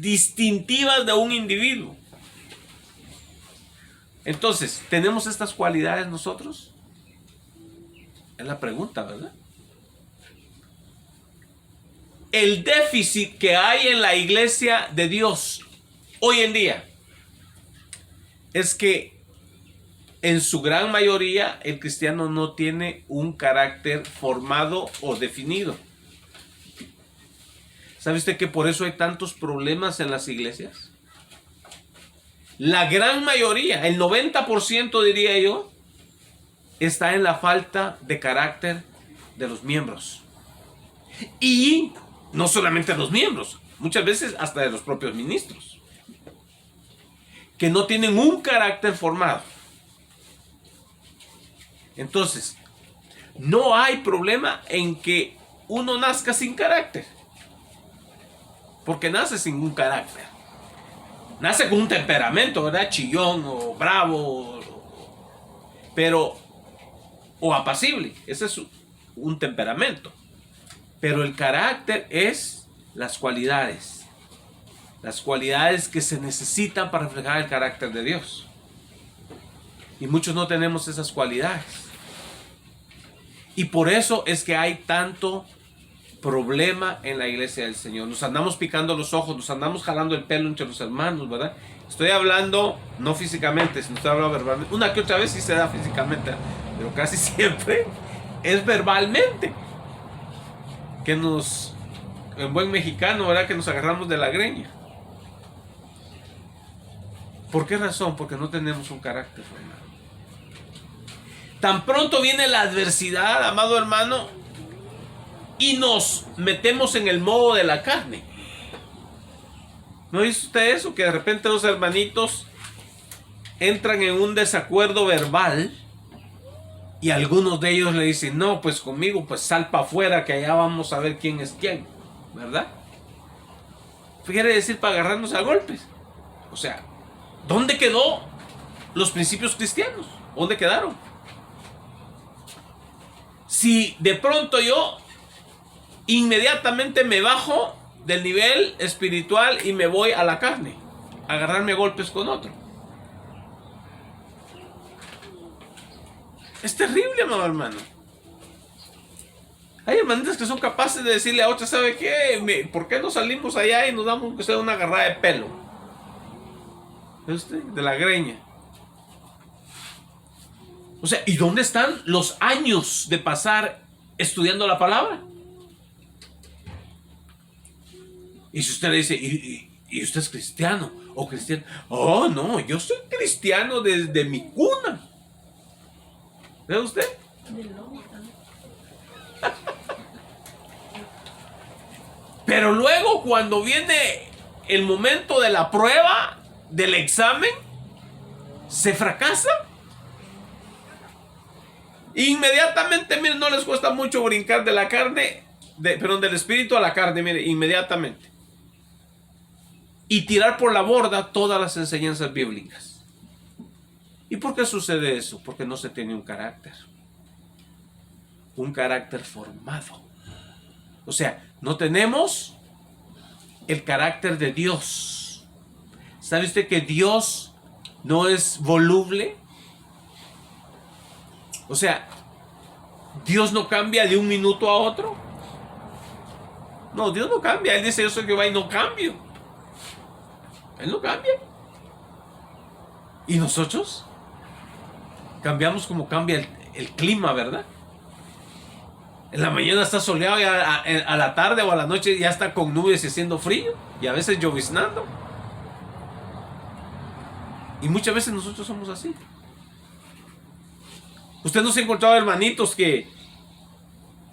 distintivas de un individuo. Entonces, ¿tenemos estas cualidades nosotros? Es la pregunta, ¿verdad? El déficit que hay en la iglesia de Dios hoy en día es que en su gran mayoría el cristiano no tiene un carácter formado o definido. ¿Sabe usted que por eso hay tantos problemas en las iglesias? La gran mayoría, el 90% diría yo, está en la falta de carácter de los miembros. Y no solamente de los miembros, muchas veces hasta de los propios ministros, que no tienen un carácter formado. Entonces, no hay problema en que uno nazca sin carácter, porque nace sin un carácter. Nace con un temperamento, ¿verdad? Chillón o bravo, pero, o apacible. Ese es un temperamento. Pero el carácter es las cualidades que se necesitan para reflejar el carácter de Dios. Y muchos no tenemos esas cualidades. Y por eso es que hay tanto problema en la iglesia del Señor. Nos andamos picando los ojos, nos andamos jalando el pelo entre los hermanos, ¿verdad? Estoy hablando no físicamente, sino estoy hablando verbalmente. Una que otra vez sí se da físicamente, pero casi siempre es verbalmente. Que nos, en buen mexicano, ¿verdad? Que nos agarramos de la greña. ¿Por qué razón? Porque no tenemos un carácter formado. Tan pronto viene la adversidad, amado hermano, y nos metemos en el modo de la carne. ¿No dice usted eso? Que de repente los hermanitos entran en un desacuerdo verbal y algunos de ellos le dicen, no, pues conmigo, pues sal para afuera que allá vamos a ver quién es quién, ¿verdad? Quiere decir para agarrarnos a golpes. O sea, ¿dónde quedó los principios cristianos? ¿Dónde quedaron? Si de pronto yo inmediatamente me bajo del nivel espiritual y me voy a la carne, a agarrarme a golpes con otro. Es terrible, amado hermano. Hay hermanitas que son capaces de decirle a otras, ¿sabe qué? ¿Por qué no salimos allá y nos damos que sea una agarrada de pelo? ¿Ve usted? De la greña. O sea, ¿y dónde están los años de pasar estudiando la palabra? Y si usted le dice, ¿y usted es cristiano o cristiano? Oh, no, yo soy cristiano desde mi cuna. ¿Ve usted? Pero luego cuando viene el momento de la prueba, del examen, se fracasa. Inmediatamente, miren, no les cuesta mucho brincar de la carne, del espíritu a la carne, miren, inmediatamente. Y tirar por la borda todas las enseñanzas bíblicas. ¿Y por qué sucede eso? Porque no se tiene un carácter formado. O sea, no tenemos el carácter de Dios. ¿Sabe usted que Dios no es voluble? O sea, Dios no cambia de un minuto a otro. No, Dios no cambia. Él dice, yo soy Jehová y no cambio. Él no cambia. ¿Y nosotros? Cambiamos como cambia el clima, ¿verdad? En la mañana está soleado y a la tarde o a la noche ya está con nubes y haciendo frío. Y a veces lloviznando. Y muchas veces nosotros somos así. ¿Usted no se ha encontrado hermanitos que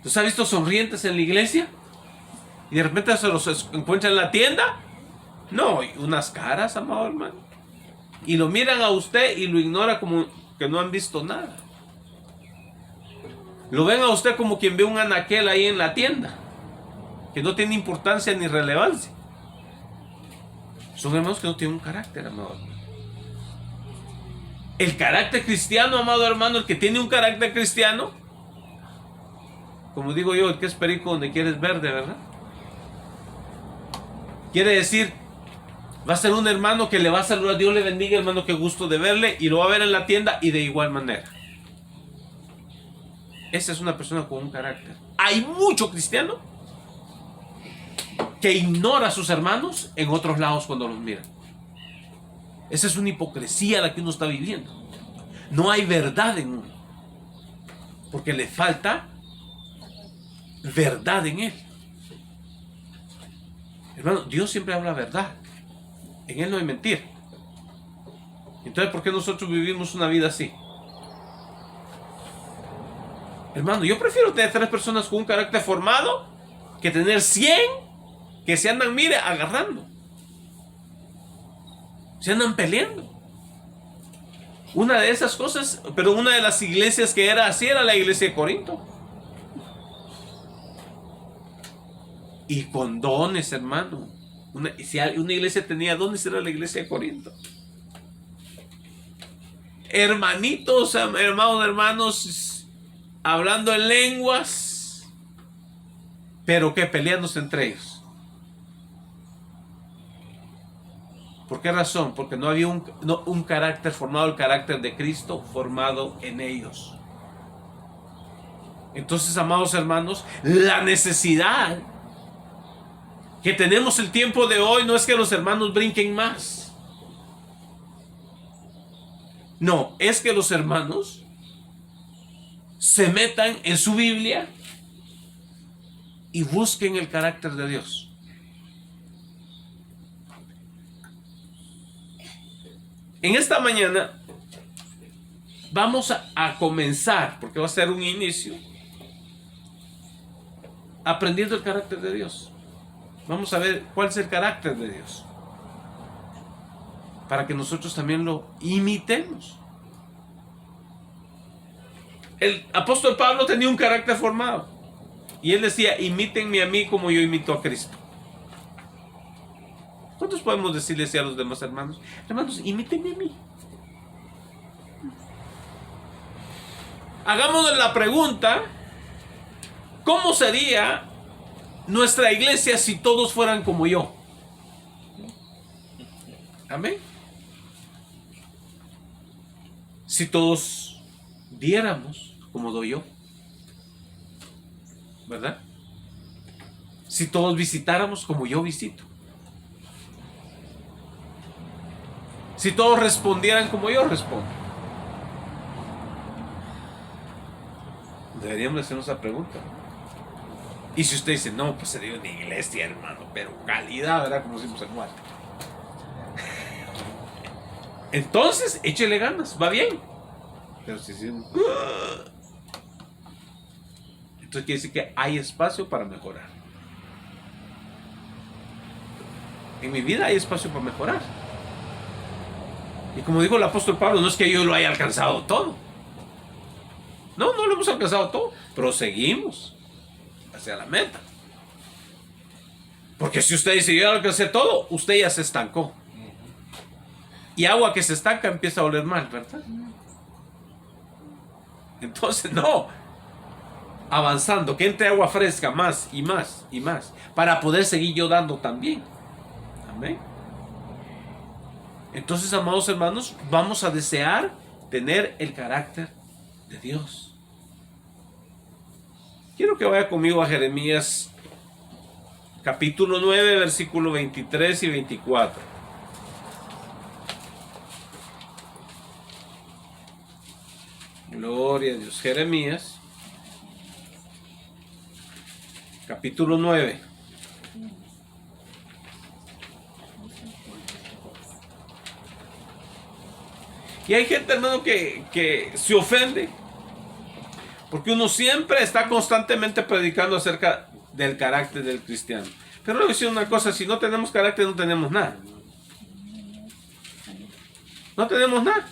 los ha visto sonrientes en la iglesia? Y de repente se los encuentra en la tienda. No, unas caras, amado hermano. Y lo miran a usted y lo ignora como que no han visto nada. Lo ven a usted como quien ve un anaquel ahí en la tienda, que no tiene importancia ni relevancia. Son hermanos que no tienen un carácter, amado hermano. El carácter cristiano, amado hermano, el que tiene un carácter cristiano, como digo yo, el que es perico donde quiere es verde, ¿verdad? Quiere decir Va a ser un hermano que le va a saludar, Dios le bendiga, hermano, qué gusto de verle, y lo va a ver en la tienda y de igual manera. Esa es una persona con un carácter. Hay mucho cristiano que ignora a sus hermanos en otros lados cuando los mira. Esa es una hipocresía la que uno está viviendo. No hay verdad en uno, porque le falta verdad en él. Hermano, Dios siempre habla verdad. En él no hay mentira. Entonces, ¿por qué nosotros vivimos una vida así? Hermano, yo prefiero tener 3 personas con un carácter formado que tener 100 que se andan, mire, agarrando. Se andan peleando. Una de esas cosas, pero una de las iglesias que era así era la iglesia de Corinto. Y con dones, hermano. Si una iglesia tenía dones, era la iglesia de Corinto. Hermanitos, hermanos, hablando en lenguas, pero que peleándose entre ellos. ¿Por qué razón? Porque no había un carácter formado, el carácter de Cristo formado en ellos. Entonces, amados hermanos, la necesidad que tenemos el tiempo de hoy no es que los hermanos brinquen más. No, es que los hermanos se metan en su Biblia y busquen el carácter de Dios. En esta mañana vamos a comenzar, porque va a ser un inicio, aprendiendo el carácter de Dios. Vamos a ver cuál es el carácter de Dios, para que nosotros también lo imitemos. El apóstol Pablo tenía un carácter formado, y él decía: imítenme a mí como yo imito a Cristo. ¿Cuántos podemos decirles a los demás hermanos? Hermanos, imítenme a mí. Hagámonos la pregunta: ¿cómo sería nuestra iglesia si todos fueran como yo? Amén. Si todos diéramos como doy yo, ¿verdad? Si todos visitáramos como yo visito. Si todos respondieran como yo respondo. Deberíamos hacernos esa pregunta. Y si usted dice: no, pues sería una iglesia, hermano, pero calidad, ¿verdad? Como decimos en Guate. Entonces, échele ganas, va bien. Pero si decimos, entonces quiere decir que hay espacio para mejorar. En mi vida hay espacio para mejorar. Y como dijo el apóstol Pablo, no es que yo lo haya alcanzado todo. No lo hemos alcanzado todo, pero seguimos hacia la meta. Porque si usted dice: yo ya alcancé todo, usted ya se estancó. Y agua que se estanca empieza a oler mal, ¿verdad? Entonces, no. Avanzando, que entre agua fresca más y más y más, para poder seguir yo dando también. Amén. Entonces, amados hermanos, vamos a desear tener el carácter de Dios. Quiero que vaya conmigo a Jeremías capítulo 9, versículo 23 y 24. Gloria a Dios. Jeremías capítulo 9. Y hay gente, hermano, que se ofende porque uno siempre está constantemente predicando acerca del carácter del cristiano. Pero le voy a decir una cosa: si no tenemos carácter, no tenemos nada. No tenemos nada.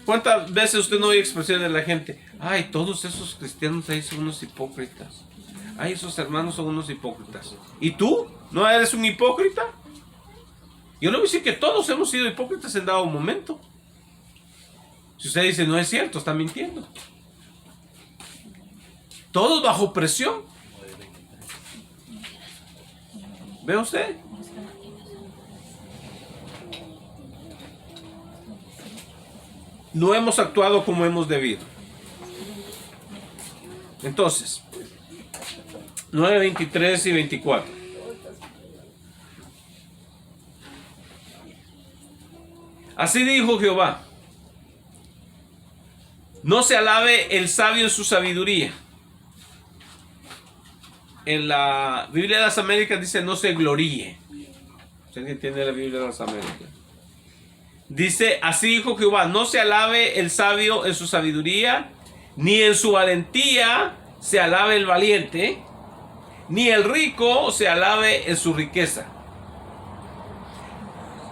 ¿Cuántas veces usted no oye expresiones de la gente? Ay, todos esos cristianos ahí son unos hipócritas. Ay, esos hermanos son unos hipócritas. ¿Y tú? ¿No eres un hipócrita? Yo le voy a decir que todos hemos sido hipócritas en dado momento. Si usted dice: no es cierto, está mintiendo. Todos bajo presión. ¿Ve usted? No hemos actuado como hemos debido. Entonces, 9, 23 y 24. Así dijo Jehová: no se alabe el sabio en su sabiduría. En la Biblia de las Américas dice no se gloríe. ¿Usted entiende la Biblia de las Américas? Dice, así dijo Jehová: no se alabe el sabio en su sabiduría, ni en su valentía se alabe el valiente, ni el rico se alabe en su riqueza.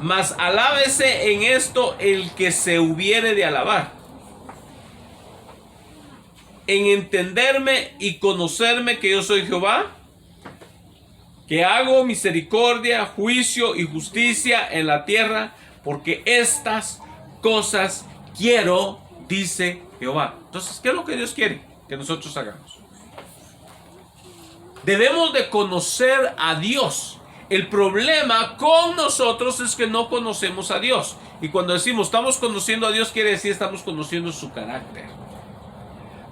Mas alábese en esto el que se hubiere de alabar, en entenderme y conocerme que yo soy Jehová, que hago misericordia, juicio y justicia en la tierra, porque estas cosas quiero, dice Jehová. Entonces, ¿qué es lo que Dios quiere que nosotros hagamos? Debemos de conocer a Dios. El problema con nosotros es que no conocemos a Dios. Y cuando decimos estamos conociendo a Dios, quiere decir estamos conociendo su carácter.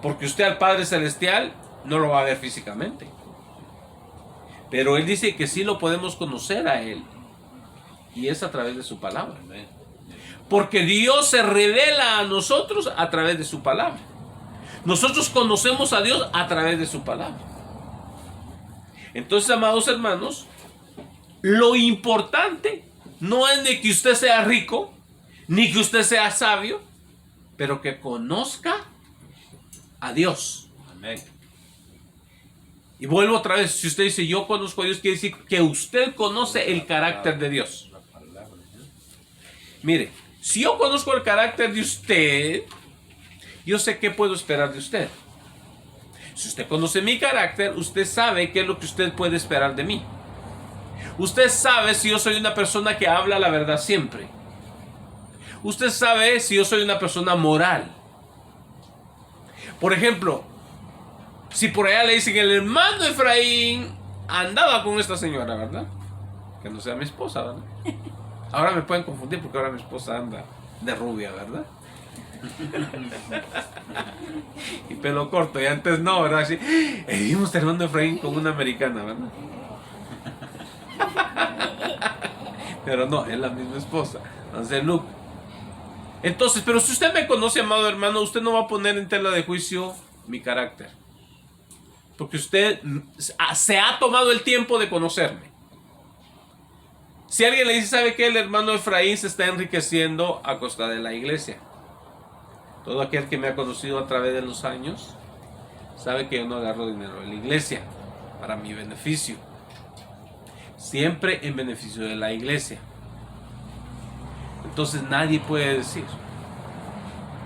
Porque usted al Padre Celestial no lo va a ver físicamente. Pero Él dice que sí lo podemos conocer a Él. Y es a través de su palabra. Porque Dios se revela a nosotros a través de su palabra. Nosotros conocemos a Dios a través de su palabra. Entonces, amados hermanos, lo importante no es de que usted sea rico, ni que usted sea sabio, pero que conozca a Dios. Amén. Y vuelvo otra vez, si usted dice yo conozco a Dios, quiere decir que usted conoce el carácter de Dios. Mire, si yo conozco el carácter de usted, yo sé qué puedo esperar de usted. Si usted conoce mi carácter, usted sabe qué es lo que usted puede esperar de mí. Usted sabe si yo soy una persona que habla la verdad siempre. Usted sabe si yo soy una persona moral. Por ejemplo, si por allá le dicen el hermano Efraín andaba con esta señora, ¿verdad? Que no sea mi esposa, ¿verdad? Ahora me pueden confundir porque ahora mi esposa anda de rubia, ¿verdad? Y pelo corto, y antes no, ¿verdad? Sí, vimos a hermano Efraín con una americana, ¿verdad? Pero no, es la misma esposa. Entonces, Luke. Entonces, pero si usted me conoce, amado hermano, usted no va a poner en tela de juicio mi carácter. Porque usted se ha tomado el tiempo de conocerme. Si alguien le dice, ¿sabe qué? El hermano Efraín se está enriqueciendo a costa de la iglesia. Todo aquel que me ha conocido a través de los años sabe que yo no agarro dinero de la iglesia para mi beneficio. Siempre en beneficio de la iglesia. Entonces nadie puede decir.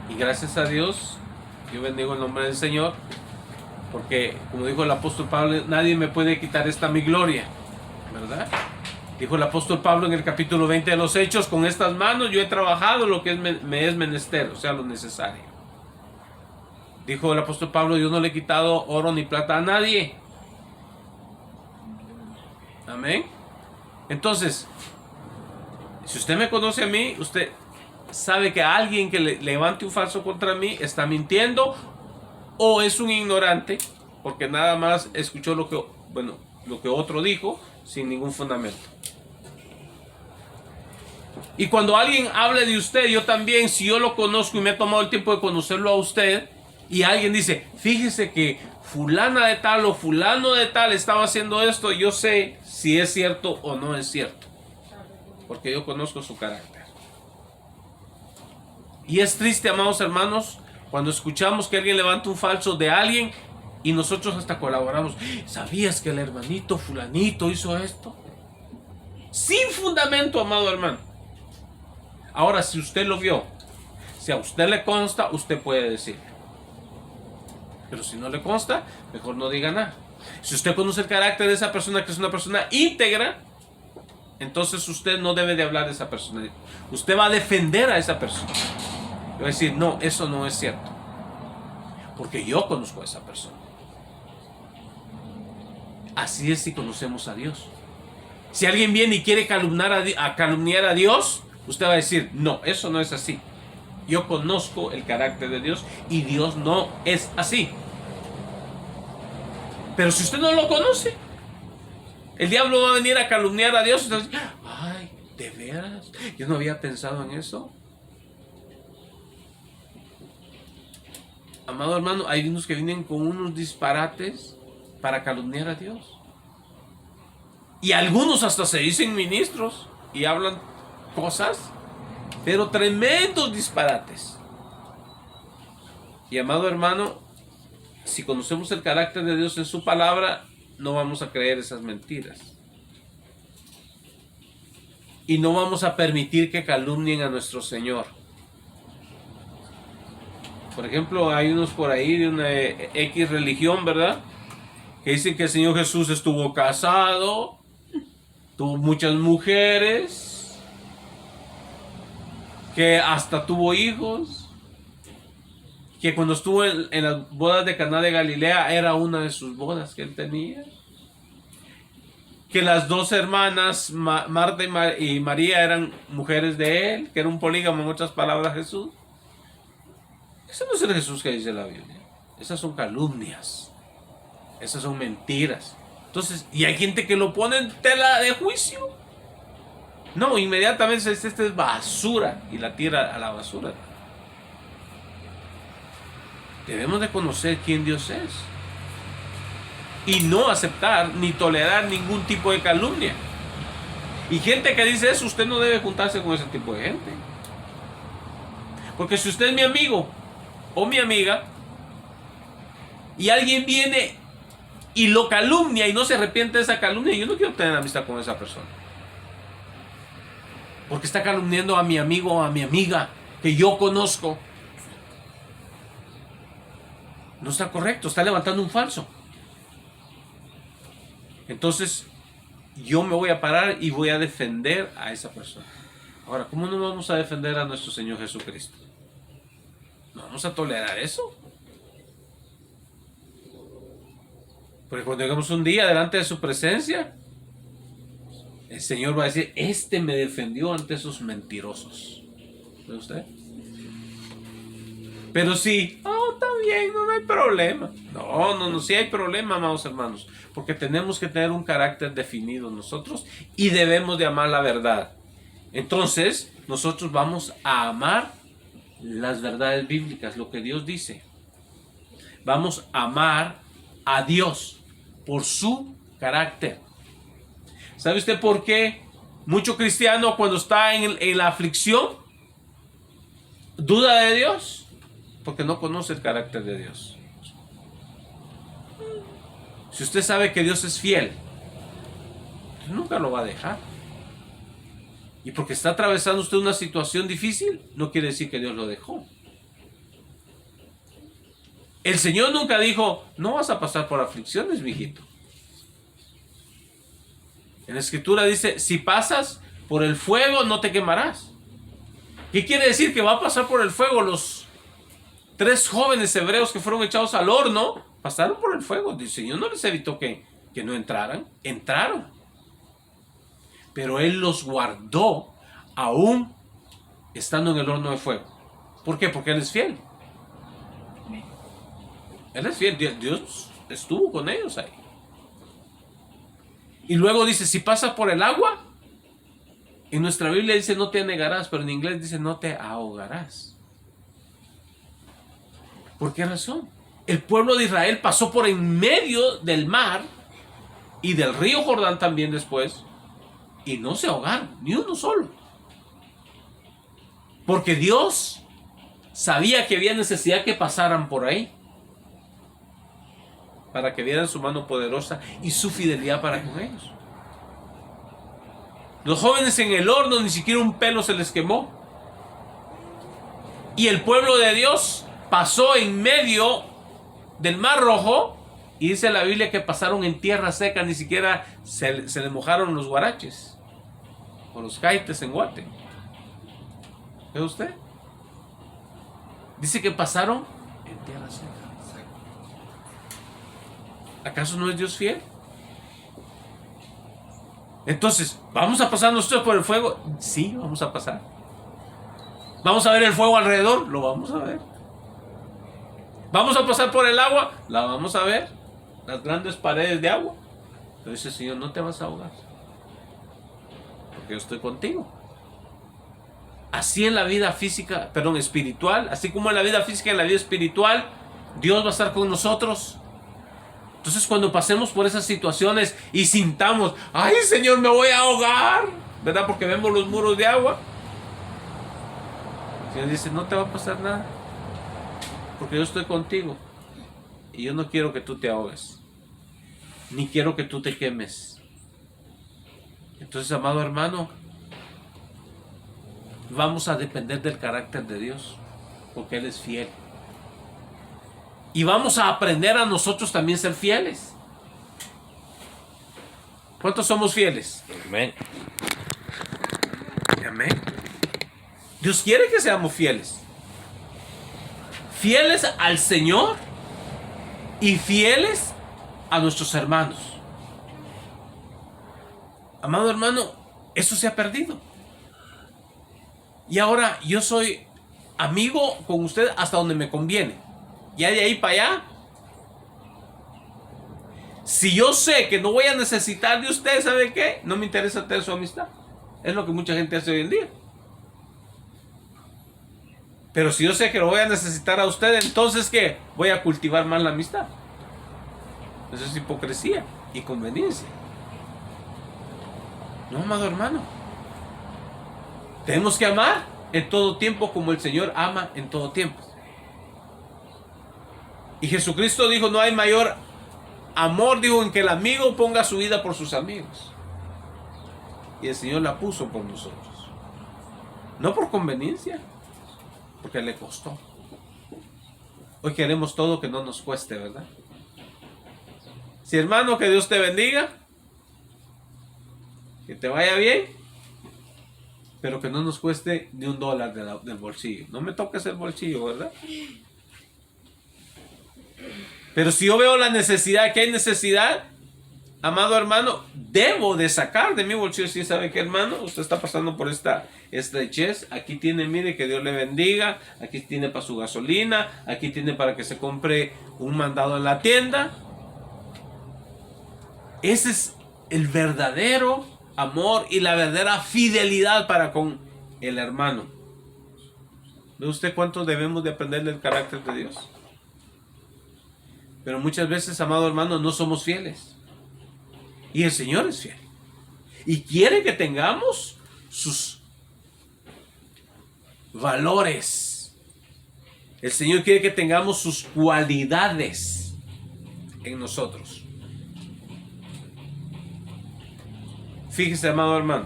Y gracias a Dios, yo bendigo el nombre del Señor, porque como dijo el apóstol Pablo, nadie me puede quitar esta mi gloria, ¿verdad? Dijo el apóstol Pablo en el capítulo 20 de los Hechos, con estas manos yo he trabajado lo que me es menester, o sea, lo necesario. Dijo el apóstol Pablo, yo no le he quitado oro ni plata a nadie. Amén. Entonces, si usted me conoce a mí, usted sabe que alguien que levante un falso contra mí está mintiendo o es un ignorante porque nada más escuchó lo que otro dijo sin ningún fundamento. Y cuando alguien hable de usted, yo también, si yo lo conozco y me he tomado el tiempo de conocerlo a usted, y alguien dice, fíjese que fulana de tal o fulano de tal estaba haciendo esto, yo sé si es cierto o no es cierto, porque yo conozco su carácter. Y es triste, amados hermanos, cuando escuchamos que alguien levanta un falso de alguien y nosotros hasta colaboramos. ¿Sabías que el hermanito fulanito hizo esto? Sin fundamento, amado hermano. Ahora, si usted lo vio, si a usted le consta, usted puede decir. Pero si no le consta, mejor no diga nada. Si usted conoce el carácter de esa persona, que es una persona íntegra, entonces usted no debe de hablar de esa persona. Usted va a defender a esa persona. Va a decir, no, eso no es cierto. Porque yo conozco a esa persona. Así es si conocemos a Dios. Si alguien viene y quiere calumniar a Dios, usted va a decir, no, eso no es así. Yo conozco el carácter de Dios y Dios no es así. Pero si usted no lo conoce, el diablo va a venir a calumniar a Dios. Entonces, ay, ¿de veras? Yo no había pensado en eso. Amado hermano, hay unos que vienen con unos disparates para calumniar a Dios. Y algunos hasta se dicen ministros y hablan cosas, pero tremendos disparates. Y amado hermano, si conocemos el carácter de Dios en su palabra, no vamos a creer esas mentiras. Y no vamos a permitir que calumnien a nuestro Señor. Por ejemplo, hay unos por ahí de una X religión, ¿verdad? Que dicen que el Señor Jesús estuvo casado, tuvo muchas mujeres, que hasta tuvo hijos, que cuando estuvo en las bodas de Caná de Galilea era una de sus bodas que él tenía, que las dos hermanas, Marta y María, eran mujeres de él, que era un polígamo, en otras palabras, Jesús. Ese no es el Jesús que dice la Biblia. Esas son calumnias. Esas son mentiras. Entonces, y hay gente que lo pone en tela de juicio. No, inmediatamente esta es basura y la tira a la basura. Debemos de conocer quién Dios es y no aceptar ni tolerar ningún tipo de calumnia. Y gente que dice eso, usted no debe juntarse con ese tipo de gente. Porque si usted es mi amigo o mi amiga y alguien viene y lo calumnia y no se arrepiente de esa calumnia, yo no quiero tener amistad con esa persona. Porque está calumniando a mi amigo o a mi amiga que yo conozco. No está correcto, está levantando un falso. Entonces, yo me voy a parar y voy a defender a esa persona. Ahora, ¿cómo no vamos a defender a nuestro Señor Jesucristo? ¿No vamos a tolerar eso? Porque cuando llegamos un día delante de su presencia, el Señor va a decir, este me defendió ante esos mentirosos. ¿Ve usted? Pero sí, está bien, no hay problema. No, sí hay problema, amados hermanos. Porque tenemos que tener un carácter definido nosotros y debemos de amar la verdad. Entonces, nosotros vamos a amar las verdades bíblicas, lo que Dios dice. Vamos a amar a Dios por su carácter. ¿Sabe usted por qué mucho cristiano cuando está en la aflicción duda de Dios? Porque no conoce el carácter de Dios. Si usted sabe que Dios es fiel, usted nunca lo va a dejar. Y porque está atravesando usted una situación difícil, no quiere decir que Dios lo dejó. El Señor nunca dijo, no vas a pasar por aflicciones, mijito. En la Escritura dice, si pasas por el fuego, no te quemarás. ¿Qué quiere decir? Que va a pasar por el fuego. Los 3 jóvenes hebreos que fueron echados al horno, pasaron por el fuego. El Señor no les evitó que no entraran. Entraron. Pero Él los guardó aún estando en el horno de fuego. ¿Por qué? Porque Él es fiel. Él es fiel. Dios estuvo con ellos ahí. Y luego dice, si pasas por el agua, en nuestra Biblia dice no te anegarás, pero en inglés dice no te ahogarás. ¿Por qué razón? El pueblo de Israel pasó por en medio del mar y del río Jordán también después, y no se ahogaron, ni uno solo. Porque Dios sabía que había necesidad que pasaran por ahí, para que vieran su mano poderosa y su fidelidad para con ellos. Los jóvenes en el horno ni siquiera un pelo se les quemó. Y el pueblo de Dios pasó en medio del Mar Rojo y dice la Biblia que pasaron en tierra seca, ni siquiera se les mojaron los guaraches o los caites en Guate. ¿Ve usted? Dice que pasaron en tierra seca. ¿Acaso no es Dios fiel? Entonces, ¿vamos a pasar nosotros por el fuego? Sí, vamos a pasar. ¿Vamos a ver el fuego alrededor? Lo vamos a ver. ¿Vamos a pasar por el agua? La vamos a ver. Las grandes paredes de agua. Pero dice el Señor, no te vas a ahogar, porque yo estoy contigo. Así en la vida física, perdón, espiritual, así como en la vida física y en la vida espiritual, Dios va a estar con nosotros. Entonces cuando pasemos por esas situaciones y sintamos, ay Señor, me voy a ahogar, ¿verdad? Porque vemos los muros de agua. El Señor dice, no te va a pasar nada, porque yo estoy contigo. Y yo no quiero que tú te ahogues, ni quiero que tú te quemes. Entonces, amado hermano, vamos a depender del carácter de Dios, porque Él es fiel. Y vamos a aprender a nosotros también ser fieles. ¿Cuántos somos fieles? Amén. Amén. Dios quiere que seamos fieles. Fieles al Señor y fieles a nuestros hermanos. Amado hermano, eso se ha perdido. Y ahora yo soy amigo con usted hasta donde me conviene. Ya de ahí para allá, si yo sé que no voy a necesitar de usted, ¿sabe qué? No me interesa tener su amistad. Es lo que mucha gente hace hoy en día. Pero si yo sé que lo voy a necesitar a usted, entonces ¿qué? Voy a cultivar más la amistad. Eso es hipocresía y conveniencia. No, amado hermano. Tenemos que amar en todo tiempo como el Señor ama en todo tiempo. Y Jesucristo dijo, no hay mayor amor, dijo, en que el amigo ponga su vida por sus amigos. Y el Señor la puso por nosotros. No por conveniencia, porque le costó. Hoy queremos todo que no nos cueste, ¿verdad? Si hermano, que Dios te bendiga, que te vaya bien, pero que no nos cueste ni $1 del bolsillo. No me toques el bolsillo, ¿verdad? Pero si yo veo la necesidad, que hay necesidad, amado hermano, debo de sacar de mi bolsillo. Si sabe que, hermano, usted está pasando por esta estrechez, aquí tiene, mire, que Dios le bendiga, aquí tiene para su gasolina, aquí tiene para que se compre un mandado en la tienda. Ese es el verdadero amor y la verdadera fidelidad para con el hermano. ¿Ve usted cuánto debemos de aprender del carácter de Dios? Pero muchas veces, amado hermano, no somos fieles. Y el Señor es fiel. Y quiere que tengamos sus valores. El Señor quiere que tengamos sus cualidades en nosotros. Fíjese, amado hermano,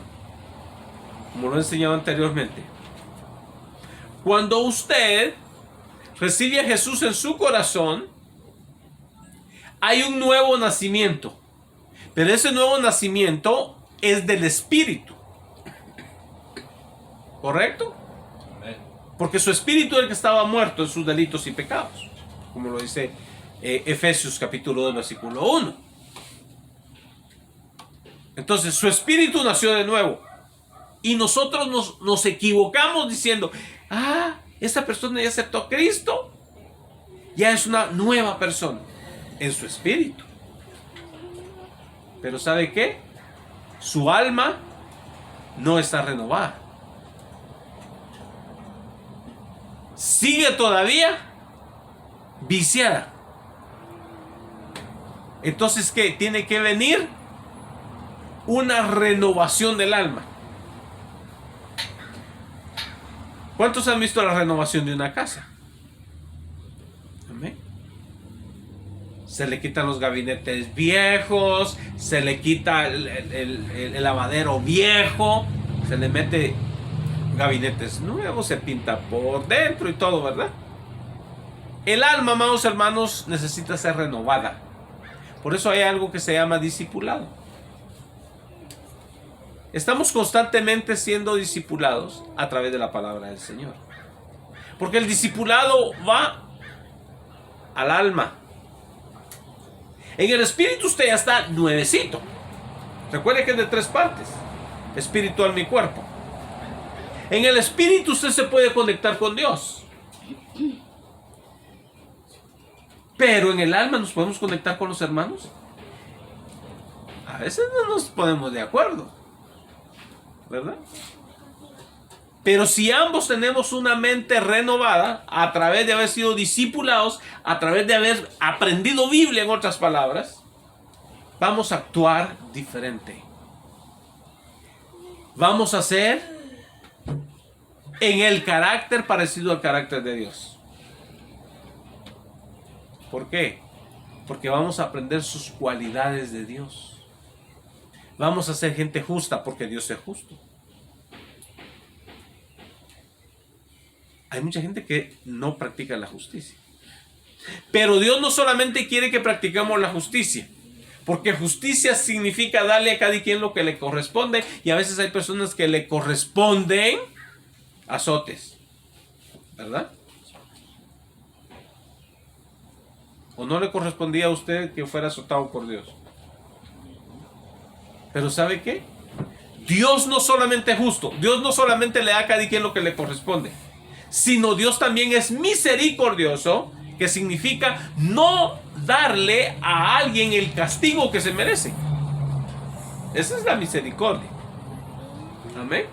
como lo he enseñado anteriormente. Cuando usted recibe a Jesús en su corazón, hay un nuevo nacimiento. Pero ese nuevo nacimiento es del Espíritu. ¿Correcto? Porque su espíritu es el que estaba muerto en sus delitos y pecados. Como lo dice Efesios capítulo 2, versículo 1. Entonces su espíritu nació de nuevo. Y nosotros nos equivocamos diciendo, esta persona ya aceptó a Cristo. Ya es una nueva persona en su espíritu. Pero ¿sabe qué? Su alma no está renovada. Sigue todavía viciada. Entonces, ¿qué? Tiene que venir una renovación del alma. ¿Cuántos han visto la renovación de una casa? Amén. Se le quitan los gabinetes viejos, se le quita el lavadero viejo, se le mete gabinetes nuevos, se pinta por dentro y todo, ¿verdad? El alma, amados hermanos, necesita ser renovada. Por eso hay algo que se llama discipulado. Estamos constantemente siendo discipulados a través de la palabra del Señor. Porque el discipulado va al alma. En el espíritu usted ya está nuevecito. Recuerde que es de 3 partes: espíritu, alma y cuerpo. En el espíritu usted se puede conectar con Dios, pero en el alma nos podemos conectar con los hermanos. A veces no nos ponemos de acuerdo, ¿verdad? Pero si ambos tenemos una mente renovada a través de haber sido discipulados, a través de haber aprendido Biblia, en otras palabras, vamos a actuar diferente. Vamos a ser en el carácter parecido al carácter de Dios. ¿Por qué? Porque vamos a aprender sus cualidades de Dios. Vamos a ser gente justa porque Dios es justo. Hay mucha gente que no practica la justicia. Pero Dios no solamente quiere que practiquemos la justicia, porque justicia significa darle a cada quien lo que le corresponde, y a veces hay personas que le corresponden azotes, ¿verdad? ¿O no le correspondía a usted que fuera azotado por Dios? Pero ¿sabe qué? Dios no solamente es justo, Dios no solamente le da a cada quien lo que le corresponde, sino Dios también es misericordioso, que significa no darle a alguien el castigo que se merece. Esa es la misericordia. Amén.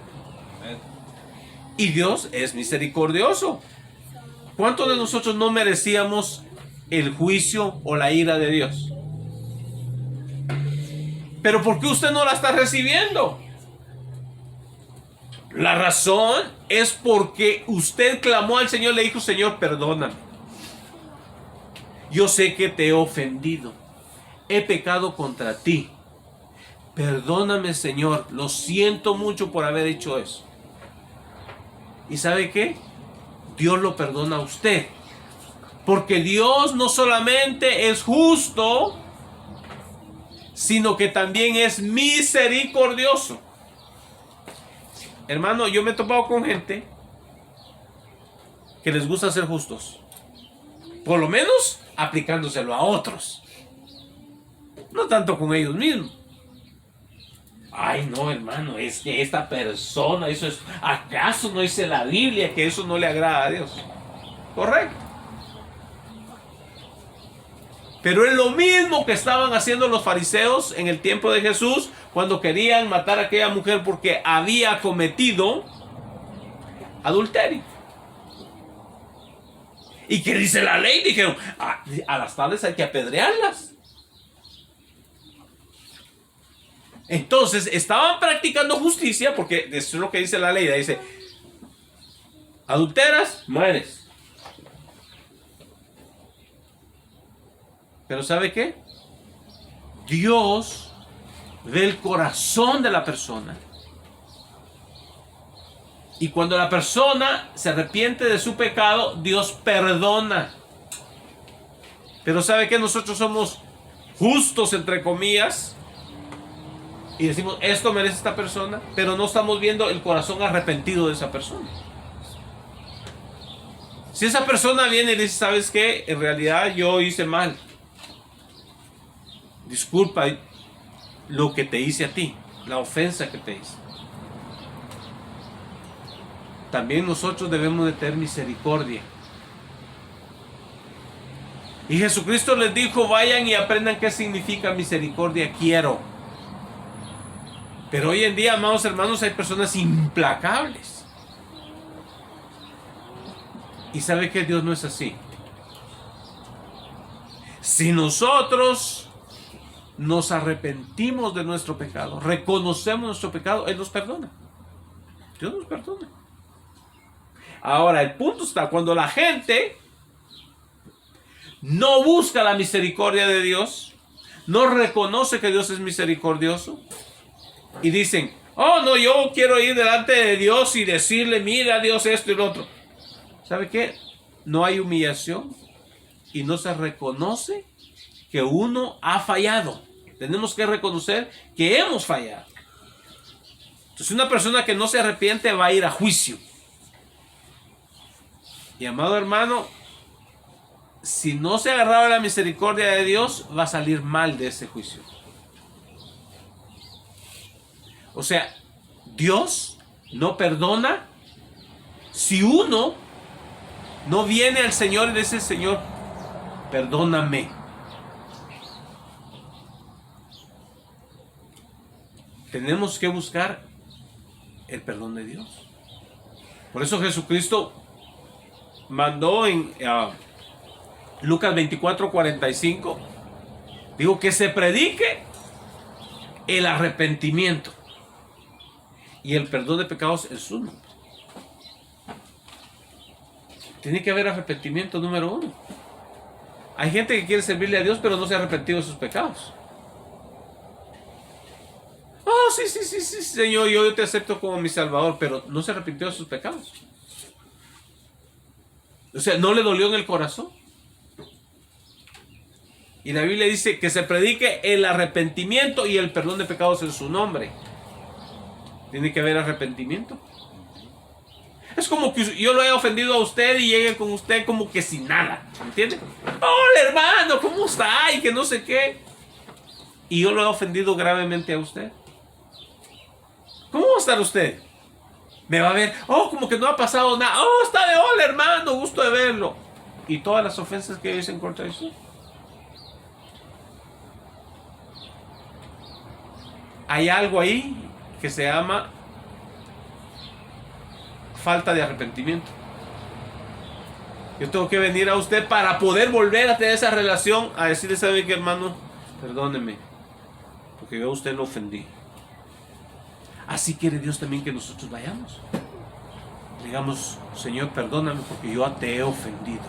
Y Dios es misericordioso. ¿Cuántos de nosotros no merecíamos el juicio o la ira de Dios? Pero ¿por qué usted no la está recibiendo? La razón es porque usted clamó al Señor, le dijo: Señor, perdóname. Yo sé que te he ofendido. He pecado contra ti. Perdóname, Señor. Lo siento mucho por haber hecho eso. ¿Y sabe qué? Dios lo perdona a usted. Porque Dios no solamente es justo, sino que también es misericordioso. Hermano, yo me he topado con gente que les gusta ser justos. Por lo menos aplicándoselo a otros. No tanto con ellos mismos. Ay, no, hermano, es que esta persona, eso es, ¿acaso no dice la Biblia que eso no le agrada a Dios? Correcto. Pero es lo mismo que estaban haciendo los fariseos en el tiempo de Jesús, cuando querían matar a aquella mujer porque había cometido adulterio. ¿Y qué dice la ley? Dijeron: a las tales hay que apedrearlas. Entonces estaban practicando justicia, porque eso es lo que dice la ley. Dice: adulteras, mueres. Pero ¿sabe qué? Dios ve el corazón de la persona. Y cuando la persona se arrepiente de su pecado, Dios perdona. Pero ¿sabe qué? Nosotros somos justos, entre comillas, y decimos: esto merece esta persona, pero no estamos viendo el corazón arrepentido de esa persona. Si esa persona viene y dice: ¿sabes qué? En realidad yo hice mal. Disculpa lo que te hice a ti, la ofensa que te hice. También nosotros debemos de tener misericordia. Y Jesucristo les dijo: vayan y aprendan qué significa misericordia, quiero. Pero hoy en día, amados hermanos, hay personas implacables. Y sabe que Dios no es así. Si nosotros nos arrepentimos de nuestro pecado, reconocemos nuestro pecado, Él nos perdona. Dios nos perdona. Ahora, el punto está cuando la gente no busca la misericordia de Dios, no reconoce que Dios es misericordioso, y dicen: oh no, yo quiero ir delante de Dios y decirle: mira, Dios, esto y lo otro. ¿Sabe qué? No hay humillación y no se reconoce que uno ha fallado. Tenemos que reconocer que hemos fallado. Entonces, una persona que no se arrepiente va a ir a juicio. Y amado hermano, si no se agarraba la misericordia de Dios, va a salir mal de ese juicio. O sea, Dios no perdona si uno no viene al Señor y le dice: Señor, perdóname. Tenemos que buscar el perdón de Dios. Por eso Jesucristo mandó en Lucas 24:45, digo, que se predique el arrepentimiento y el perdón de pecados en su nombre. Tiene que haber arrepentimiento, número uno. Hay gente que quiere servirle a Dios pero no se ha arrepentido de sus pecados. Oh, sí, Señor, yo te acepto como mi Salvador, pero no se arrepintió de sus pecados. O sea, no le dolió en el corazón. Y la Biblia dice que se predique el arrepentimiento y el perdón de pecados en su nombre. Tiene que haber arrepentimiento. Es como que yo lo he ofendido a usted y llegue con usted como que sin nada. ¿Entiende? Hola, hermano, ¿cómo está? Y que no sé qué. Y yo lo he ofendido gravemente a usted. ¿Cómo va a estar usted? Me va a ver, oh, como que no ha pasado nada. Oh, está de hola, hermano, gusto de verlo. Y todas las ofensas que dicen contra eso. Hay algo ahí que se llama falta de arrepentimiento. Yo tengo que venir a usted para poder volver a tener esa relación, a decirle: ¿sabe qué, hermano? Perdóneme, porque yo a usted lo ofendí. Así quiere Dios también que nosotros vayamos. Digamos: Señor, perdóname porque yo te he ofendido.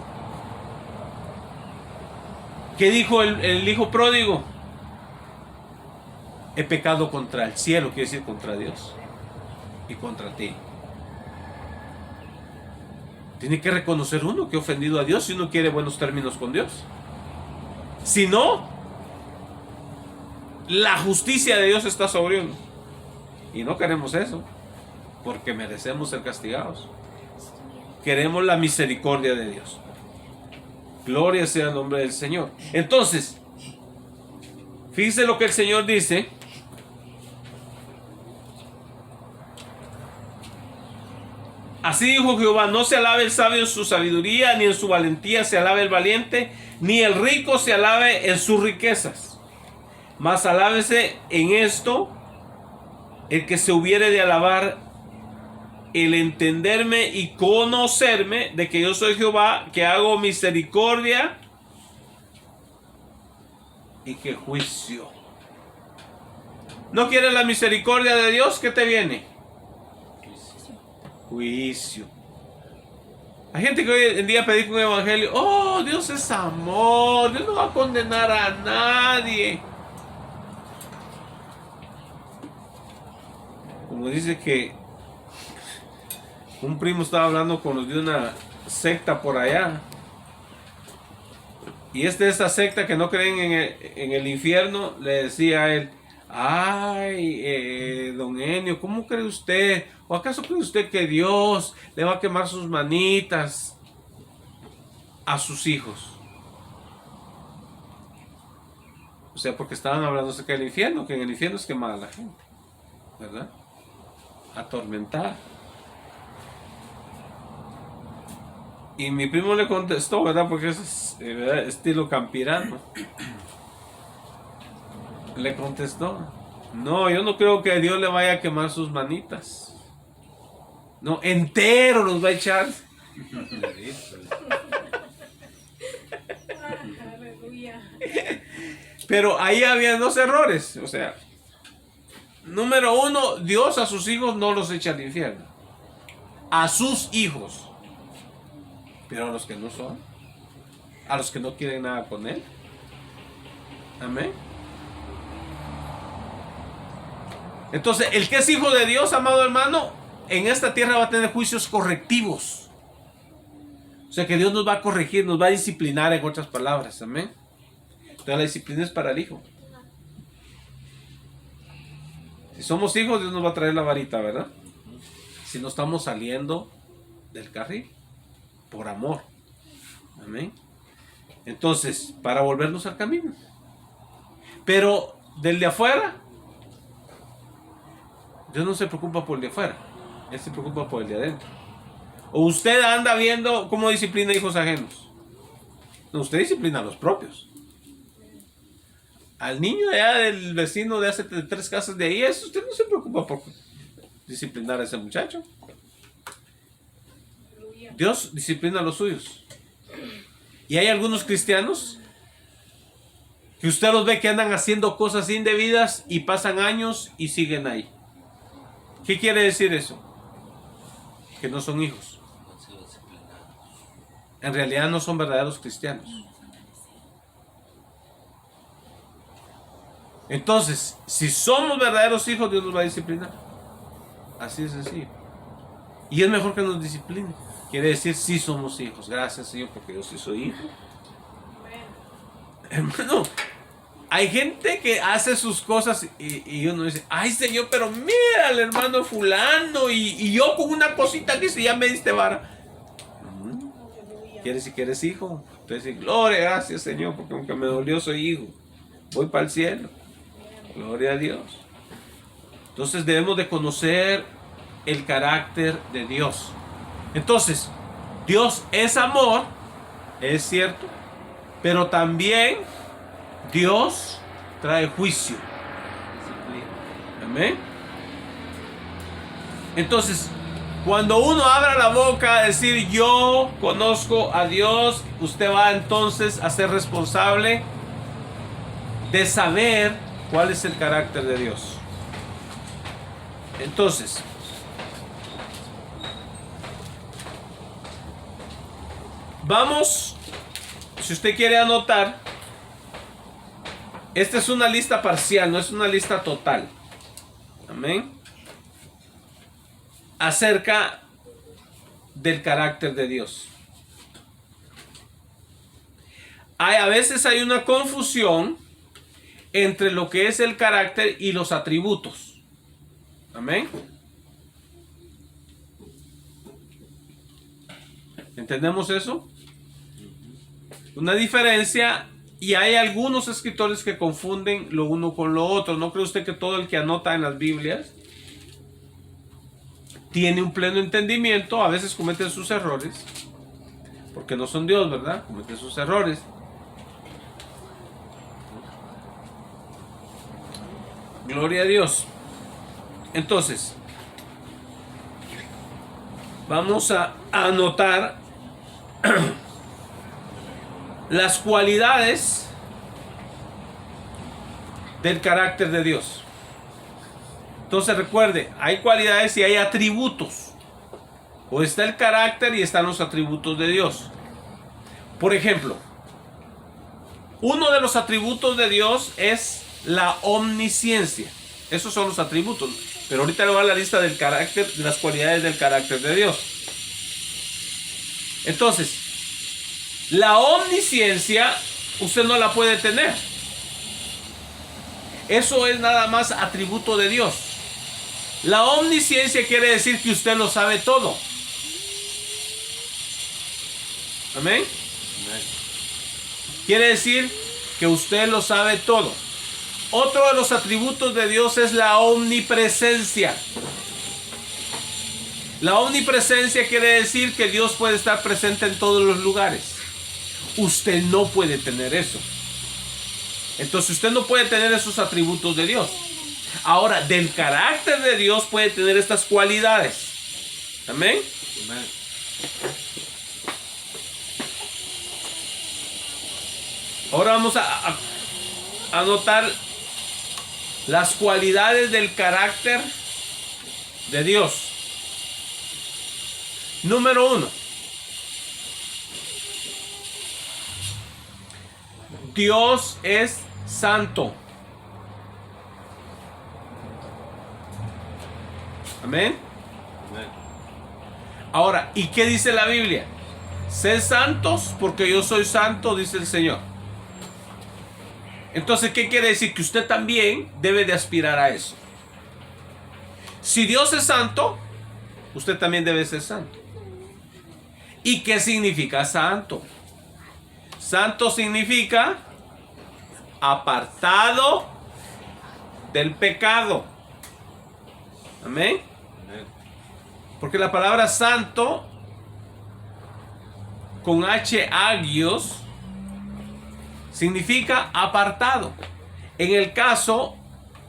¿Qué dijo el hijo pródigo? He pecado contra el cielo, quiere decir contra Dios y contra ti. Tiene que reconocer uno que ha ofendido a Dios si uno quiere buenos términos con Dios. Si no, la justicia de Dios está sobre uno. Y no queremos eso, porque merecemos ser castigados. Queremos la misericordia de Dios. Gloria sea el nombre del Señor. Entonces, fíjense lo que el Señor dice. Así dijo Jehová: no se alabe el sabio en su sabiduría, ni en su valentía se alabe el valiente, ni el rico se alabe en sus riquezas. Mas alábese en esto el que se hubiere de alabar, el entenderme y conocerme de que yo soy Jehová, que hago misericordia y que juicio. ¿No quieres la misericordia de Dios? ¿Qué te viene? Juicio. Hay gente que hoy en día predica un evangelio: oh, Dios es amor, Dios no va a condenar a nadie. Como dice que un primo estaba hablando con los de una secta por allá, y de esa secta que no creen en el infierno, le decía a él: ay, don Enio, ¿cómo cree usted? ¿O acaso cree usted que Dios le va a quemar sus manitas a sus hijos? O sea, porque estaban hablando acerca del infierno, que en el infierno es quemar a la gente, ¿verdad? Atormentar. Y mi primo le contestó, ¿verdad? Porque es ¿verdad? Estilo campirano. Le contestó: no, yo no creo que Dios le vaya a quemar sus manitas. No, entero los va a echar. Pero ahí había dos errores. O sea, número uno, Dios a sus hijos no los echa al infierno. A sus hijos. Pero a los que no son, a los que no quieren nada con Él. Amén. Entonces, el que es hijo de Dios, amado hermano, en esta tierra va a tener juicios correctivos. O sea que Dios nos va a corregir, nos va a disciplinar, en otras palabras. Amén. Entonces la disciplina es para el hijo. Si somos hijos, Dios nos va a traer la varita, ¿verdad? Si no estamos saliendo del carril, por amor. Amén. Entonces, para volvernos al camino. Pero del de afuera, Dios no se preocupa por el de afuera, Él se preocupa por el de adentro. O usted anda viendo cómo disciplina hijos ajenos. No, usted disciplina a los propios. Al niño allá del vecino de hace 3 casas de ahí, eso usted no se preocupa por disciplinar a ese muchacho. Dios disciplina a los suyos. Y hay algunos cristianos que usted los ve que andan haciendo cosas indebidas y pasan años y siguen ahí. ¿Qué quiere decir eso? Que no son hijos. En realidad no son verdaderos cristianos. Entonces, si somos verdaderos hijos, Dios nos va a disciplinar. Así de sencillo. Y es mejor que nos discipline. Quiere decir, sí somos hijos. Gracias, Señor, porque yo sí soy hijo. Hermano, hay gente que hace sus cosas y uno dice, ay, Señor, pero mira al hermano fulano y yo con una cosita que si ya me diste vara. Quiere decir que eres hijo. Entonces, gloria, gracias, Señor, porque aunque me dolió, soy hijo. Voy para el cielo. Gloria a Dios. Entonces debemos de conocer el carácter de Dios. Entonces, Dios es amor, es cierto, pero también Dios trae juicio. Amén. Entonces, cuando uno abra la boca a decir yo conozco a Dios, usted va entonces a ser responsable de saber cuál es el carácter de Dios. Entonces, vamos, si usted quiere anotar, esta es una lista parcial, no es una lista total. Amén. Acerca del carácter de Dios. A veces hay una confusión entre lo que es el carácter y los atributos. Amén. ¿Entendemos eso? Una diferencia, y hay algunos escritores que confunden lo uno con lo otro. ¿No cree usted que todo el que anota en las Biblias tiene un pleno entendimiento? A veces cometen sus errores, porque no son Dios, ¿verdad? Cometen sus errores. Gloria a Dios. Entonces, vamos a anotar las cualidades del carácter de Dios. Entonces recuerde, hay cualidades y hay atributos. O está el carácter y están los atributos de Dios. Por ejemplo, uno de los atributos de Dios es la omnisciencia. Esos son los atributos. Pero ahorita le voy a la lista del carácter, de las cualidades del carácter de Dios. Entonces, la omnisciencia usted no la puede tener. Eso es nada más atributo de Dios. La omnisciencia quiere decir que usted lo sabe todo. Amén. Quiere decir que usted lo sabe todo. Otro de los atributos de Dios es la omnipresencia. La omnipresencia quiere decir que Dios puede estar presente en todos los lugares. Usted no puede tener eso. Entonces usted no puede tener esos atributos de Dios. Ahora, del carácter de Dios puede tener estas cualidades. Amén. Amén. Ahora vamos a anotar las cualidades del carácter de Dios. Número 1. Dios es santo. Amén. Ahora, ¿y qué dice la Biblia? Sed santos porque yo soy santo, dice el Señor. Entonces, ¿qué quiere decir? Que usted también debe de aspirar a eso. Si Dios es santo, usted también debe ser santo. ¿Y qué significa santo? Santo significa apartado del pecado. Amén. Porque la palabra santo con H agios significa apartado. En el caso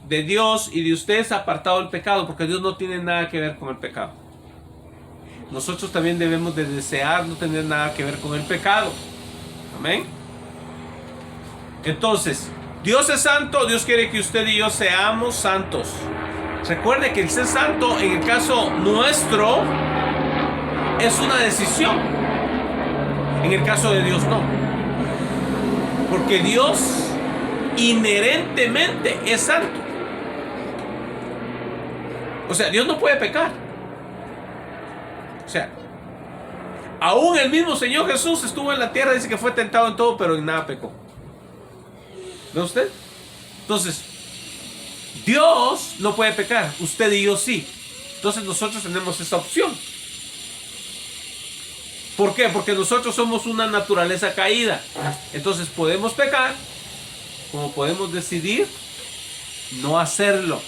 de Dios y de usted es apartado del pecado, porque Dios no tiene nada que ver con el pecado. Nosotros también debemos de desear no tener nada que ver con el pecado. Amén. Entonces, Dios es santo, Dios quiere que usted y yo seamos santos. Recuerde que el ser santo, en el caso nuestro, es una decisión. En el caso de Dios no. Porque Dios inherentemente es santo. O sea, Dios no puede pecar. O sea, aún el mismo Señor Jesús estuvo en la tierra, dice que fue tentado en todo, pero en nada pecó. ¿Ve usted? Entonces, Dios no puede pecar, usted y yo sí. Entonces nosotros tenemos esa opción. ¿Por qué? Porque nosotros somos una naturaleza caída. Entonces podemos pecar, como podemos decidir no hacerlo.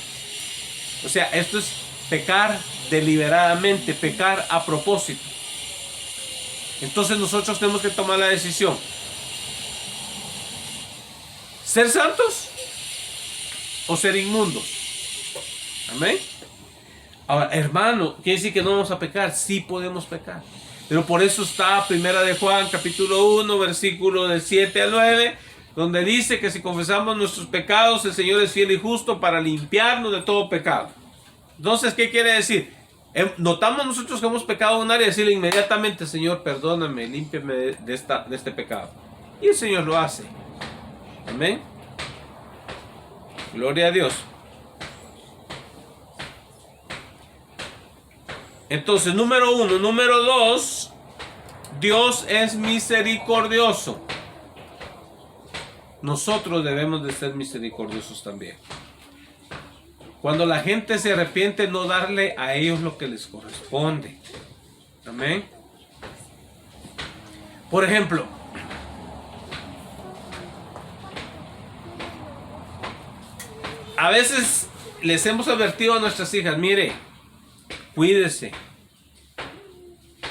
O sea, esto es pecar deliberadamente, pecar a propósito. Entonces nosotros tenemos que tomar la decisión: ¿ser santos o ser inmundos? Amén. Ahora, hermano, ¿quiere decir que no vamos a pecar? Sí podemos pecar. Pero por eso está Primera de Juan, capítulo 1, versículo del 7 al 9, donde dice que si confesamos nuestros pecados, el Señor es fiel y justo para limpiarnos de todo pecado. Entonces, ¿qué quiere decir? Notamos nosotros que hemos pecado en un área y decirle inmediatamente: Señor, perdóname, límpiame de este pecado. Y el Señor lo hace. Amén. Gloria a Dios. Entonces, número 1. Número 2, Dios es misericordioso. Nosotros debemos de ser misericordiosos también. Cuando la gente se arrepiente, no darle a ellos lo que les corresponde. Amén. Por ejemplo, a veces les hemos advertido a nuestras hijas: mire, cuídese,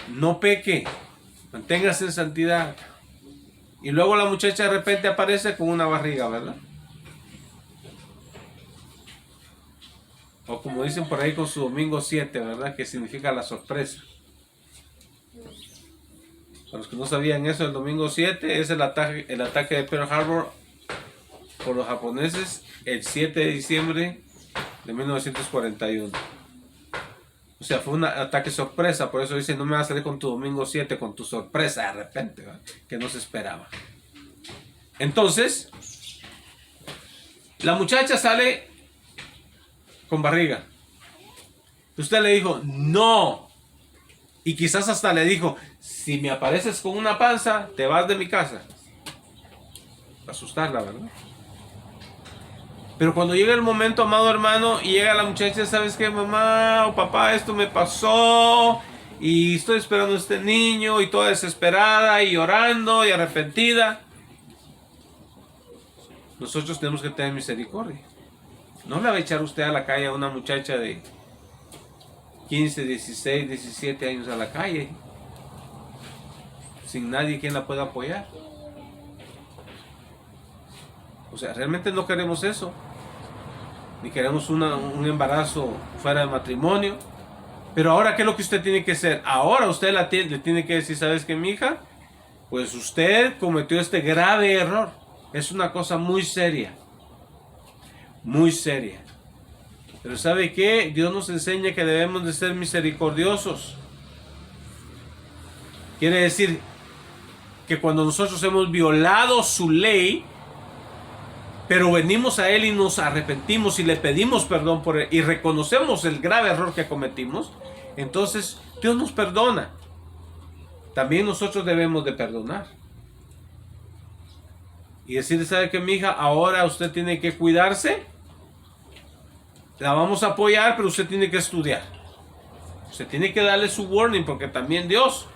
no peque, manténgase en santidad. Y luego la muchacha de repente aparece con una barriga, ¿verdad? O como dicen por ahí, con su domingo 7, ¿verdad? Que significa la sorpresa. Para los que no sabían eso, el domingo 7 es el ataque de Pearl Harbor por los japoneses el 7 de diciembre de 1941. O sea, fue un ataque sorpresa. Por eso dicen: no me vas a salir con tu domingo 7, con tu sorpresa de repente, ¿verdad? Que no se esperaba. Entonces, la muchacha sale con barriga. Usted le dijo no. Y quizás hasta le dijo: si me apareces con una panza, te vas de mi casa. Para asustarla, ¿verdad? Pero cuando llega el momento, amado hermano, y llega la muchacha: ¿sabes qué, mamá o papá? Esto me pasó y estoy esperando a este niño, y toda desesperada y llorando y arrepentida. Nosotros tenemos que tener misericordia. No le va a echar usted a la calle a una muchacha de 15, 16, 17 años a la calle sin nadie quien la pueda apoyar. O sea, realmente no queremos eso. Ni queremos un embarazo fuera de matrimonio. Pero ahora, ¿qué es lo que usted tiene que hacer? Ahora usted le tiene que decir: ¿sabes qué, mi hija? Pues usted cometió este grave error. Es una cosa muy seria. Muy seria. Pero ¿sabe qué? Dios nos enseña que debemos de ser misericordiosos. Quiere decir que cuando nosotros hemos violado su ley, pero venimos a Él y nos arrepentimos y le pedimos perdón por él y reconocemos el grave error que cometimos, entonces Dios nos perdona. También nosotros debemos de perdonar. Y decirle: ¿sabe qué, mi hija? Ahora usted tiene que cuidarse. La vamos a apoyar, pero usted tiene que estudiar. Usted tiene que darle su warning, porque también Dios,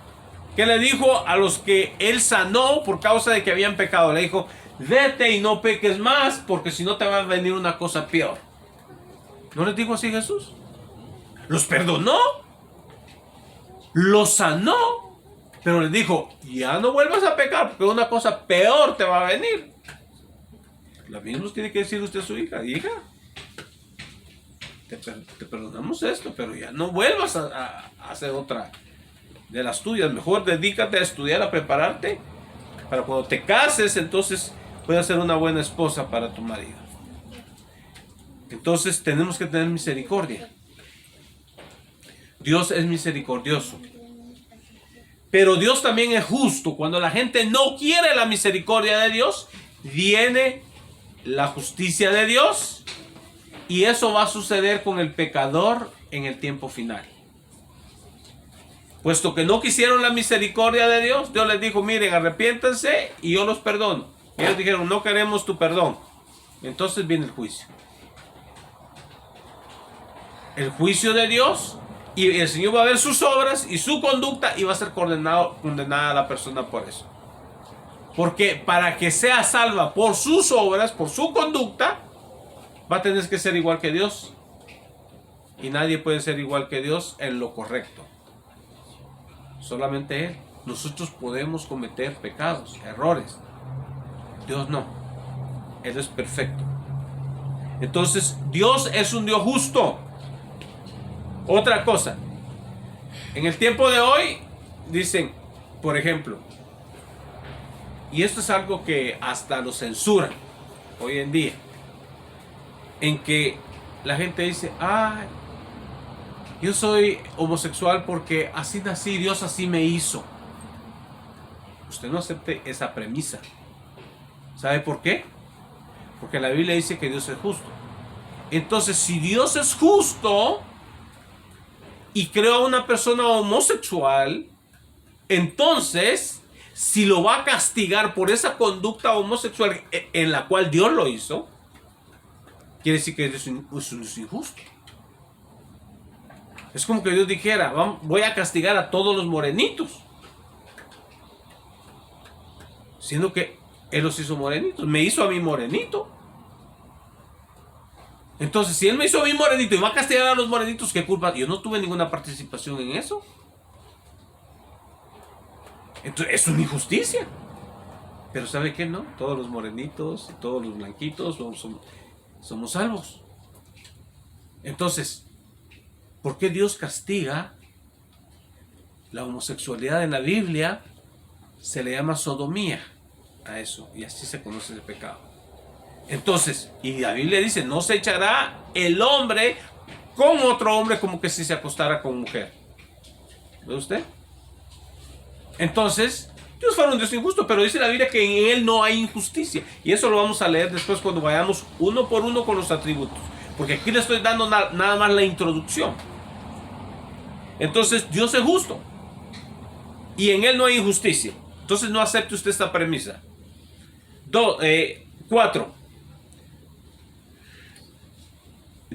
¿qué le dijo a los que Él sanó por causa de que habían pecado? Le dijo: vete y no peques más, porque si no te va a venir una cosa peor. ¿No les dijo así Jesús? Los perdonó, los sanó, pero les dijo, ya no vuelvas a pecar porque una cosa peor te va a venir. Lo mismo tiene que decir usted a su hija, hija, te perdonamos esto, pero ya no vuelvas a hacer otra de las tuyas. Mejor dedícate a estudiar, a prepararte, para cuando te cases, entonces puedas ser una buena esposa para tu marido. Entonces tenemos que tener misericordia. Dios es misericordioso. Pero Dios también es justo. Cuando la gente no quiere la misericordia de Dios, viene la justicia de Dios. Y eso va a suceder con el pecador en el tiempo final. Puesto que no quisieron la misericordia de Dios, Dios les dijo, miren, arrepiéntanse y yo los perdono. Y ellos dijeron, no queremos tu perdón. Entonces viene el juicio. El juicio de Dios, y el Señor va a ver sus obras y su conducta y va a ser condenada a la persona por eso. Porque para que sea salva por sus obras, por su conducta, va a tener que ser igual que Dios. Y nadie puede ser igual que Dios en lo correcto. Solamente Él. Nosotros podemos cometer pecados, errores. Dios no. Él es perfecto. Entonces, Dios es un Dios justo. Otra cosa. En el tiempo de hoy, dicen, por ejemplo, y esto es algo que hasta lo censuran hoy en día, en que la gente dice, ay, yo soy homosexual porque así nací, Dios así me hizo. Usted no acepte esa premisa. ¿Sabe por qué? Porque la Biblia dice que Dios es justo. Entonces, si Dios es justo y creó a una persona homosexual, entonces, si lo va a castigar por esa conducta homosexual en la cual Dios lo hizo, quiere decir que Dios es injusto. Es como que Dios dijera, voy a castigar a todos los morenitos. Siendo que Él los hizo morenitos. Me hizo a mí morenito. Entonces, si Él me hizo a mí morenito y va a castigar a los morenitos, ¿qué culpa? Yo no tuve ninguna participación en eso. Entonces, es una injusticia. Pero ¿sabe qué? No, todos los morenitos y todos los blanquitos somos salvos. Entonces, ¿por qué Dios castiga la homosexualidad en la Biblia? Se le llama sodomía a eso, y así se conoce el pecado. Entonces, y la Biblia dice, no se echará el hombre con otro hombre como que si se acostara con mujer. ¿Ve usted? Entonces, Dios fue un Dios injusto, pero dice la Biblia que en Él no hay injusticia. Y eso lo vamos a leer después cuando vayamos uno por uno con los atributos. Porque aquí le estoy dando nada más la introducción. Entonces, Dios es justo. Y en Él no hay injusticia. Entonces, no acepte usted esta premisa. 4.